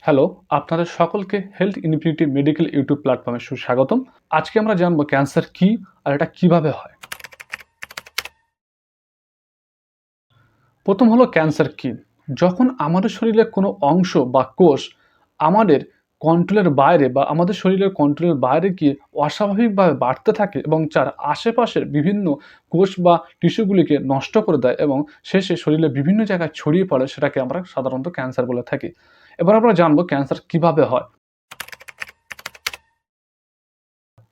Hello, আপনাদের সকলকে health infinity medical YouTube প্ল্যাটফর্মে সুস্বাগতম। আজকে আমরা জানবো ক্যান্সার কি আর এটা কিভাবে হয়। প্রথম হলো ক্যান্সার কি? যখন আমাদের শরীরের কোনো অংশ বা কোষ আমাদের কন্ট্রোলের বাইরে বা আমাদের শরীরের কন্ট্রোলের বাইরে গিয়ে অস্বাভাবিকভাবে বাড়তে থাকে এবং যার আশেপাশের বিভিন্ন কোষ বা টিস্যুগুলিকে নষ্ট করে দেয় এবং শেষে শরীরের বিভিন্ন জায়গায় ছড়িয়ে পড়ে, সেটাকে আমরা সাধারণত ক্যান্সার বলে থাকি। এবার আমরা জানবো ক্যান্সার কিভাবে হয়।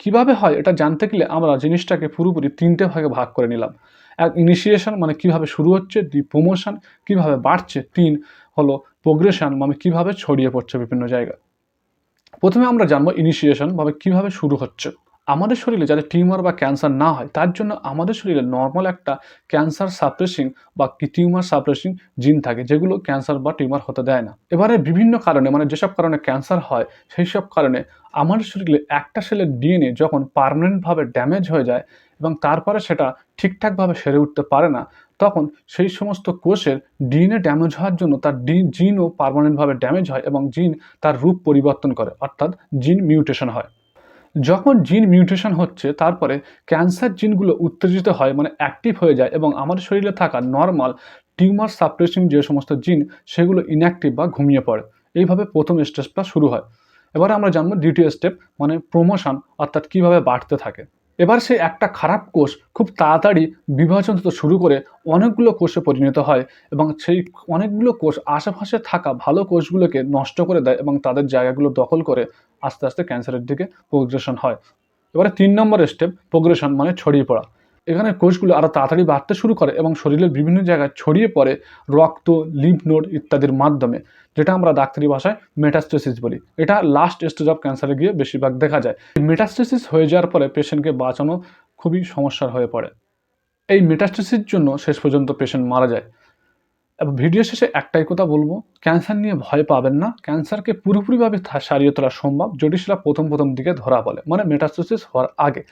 কিভাবে হয় এটা জানতে গেলে আমরা জিনিসটাকে পুরোপুরি ৩ টে ভাগে ভাগ করে নিলাম। ১ ইনিশিয়েশন মানে কিভাবে শুরু হচ্ছে, ২ প্রমোশন কিভাবে বাড়ছে, ৩ হলো প্রোগ্রেশন মানে কিভাবে ছড়িয়ে পড়ছে বিভিন্ন জায়গায়। প্রথমে আমরা জানবো ইনিশিয়েশন ভাবে কিভাবে শুরু হচ্ছে। আমাদের শরীরে যাতে টিউমার বা ক্যান্সার না হয় তার জন্য আমাদের শরীরে নরমাল একটা ক্যান্সার সাপ্রেসিং বা টিউমার সাপ্রেসিং জিন থাকে, যেগুলো ক্যান্সার বা টিউমার হতে দেয় না। এবারে বিভিন্ন কারণে মানে যেসব কারণে ক্যান্সার হয় সেই সব কারণে আমাদের শরীরে একটা সেলের ডিএনএ যখন পার্মানেন্টভাবে ড্যামেজ হয়ে যায় এবং তারপরে সেটা ঠিকঠাকভাবে সেরে উঠতে পারে না, তখন সেই সমস্ত কোষের ডিএনএ ড্যামেজ হওয়ার জন্য তার জিনও পার্মানেন্টভাবে ড্যামেজ হয় এবং জিন তার রূপ পরিবর্তন করে, অর্থাৎ জিন মিউটেশন হয়। যখন জিন মিউটেশন হচ্ছে তারপরে ক্যান্সার জিনগুলো উত্তেজিত হয় মানে অ্যাক্টিভ হয়ে যায় এবং আমাদের শরীরে থাকা নর্মাল টিউমার সাপ্রেসিং যে সমস্ত জিন সেগুলো ইনঅ্যাক্টিভ বা ঘুমিয়ে পড়ে। এইভাবে প্রথম স্টেজটা শুরু হয়। এবারে আমরা জানবো দ্বিতীয় স্টেপ মানে প্রমোশন, অর্থাৎ কিভাবে বাড়তে থাকে। এবার সেই একটা খারাপ কোষ খুব তাড়াতাড়ি বিভাজন হতে শুরু করে অনেকগুলো কোষে পরিণত হয় এবং সেই অনেকগুলো কোষ আশেপাশে থাকা ভালো কোষগুলোকে নষ্ট করে দেয় এবং তাদের জায়গাগুলো দখল করে আস্তে আস্তে ক্যান্সারের দিকে প্রোগ্রেশন হয়। এবারে ৩ নম্বর স্টেপ প্রোগ্রেশন মানে ছড়িয়ে পড়া। এখানে কোষগুলো আরও তাড়াতাড়ি বাড়তে শুরু করে এবং শরীরের বিভিন্ন জায়গায় ছড়িয়ে পড়ে রক্ত, লিম্ফ নোড ইত্যাদির মাধ্যমে, যেটা আমরা ডাক্তারি ভাষায় মেটাস্টেসিস বলি। এটা লাস্ট স্টেজ অফ ক্যান্সারে গিয়ে বেশিরভাগ দেখা যায়। মেটাস্টেসিস হয়ে যাওয়ার পরে পেশেন্টকে বাঁচানো খুবই সমস্যার হয়ে পড়ে। এই মেটাস্টেসিসের জন্য শেষ পর্যন্ত পেশেন্ট মারা যায়। এবং ভিডিও শেষে একটাই কথা বলবো, ক্যান্সার নিয়ে ভয় পাবেন না। ক্যান্সারকে পুরোপুরিভাবে সারিয়ে তোলা সম্ভব যদি সেটা প্রথম দিকে ধরা পড়ে, মানে মেটাস্টেসিস হওয়ার আগে।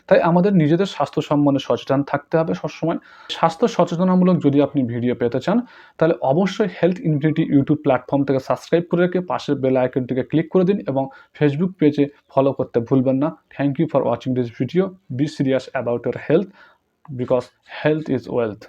তাই আমাদের নিজেদের স্বাস্থ্য সম্বন্ধে সচেতন থাকতে হবে সবসময়। স্বাস্থ্য সচেতনামূলক যদি আপনি ভিডিও পেতে চান তাহলে অবশ্যই হেলথ ইনফিনিটি ইউটিউব প্ল্যাটফর্ম থেকে সাবস্ক্রাইব করে রেখে পাশের বেল আইকনটিকে ক্লিক করে দিন এবং ফেসবুক পেজে ফলো করতে ভুলবেন না। Thank you for watching this video. Be serious about your health because health is wealth.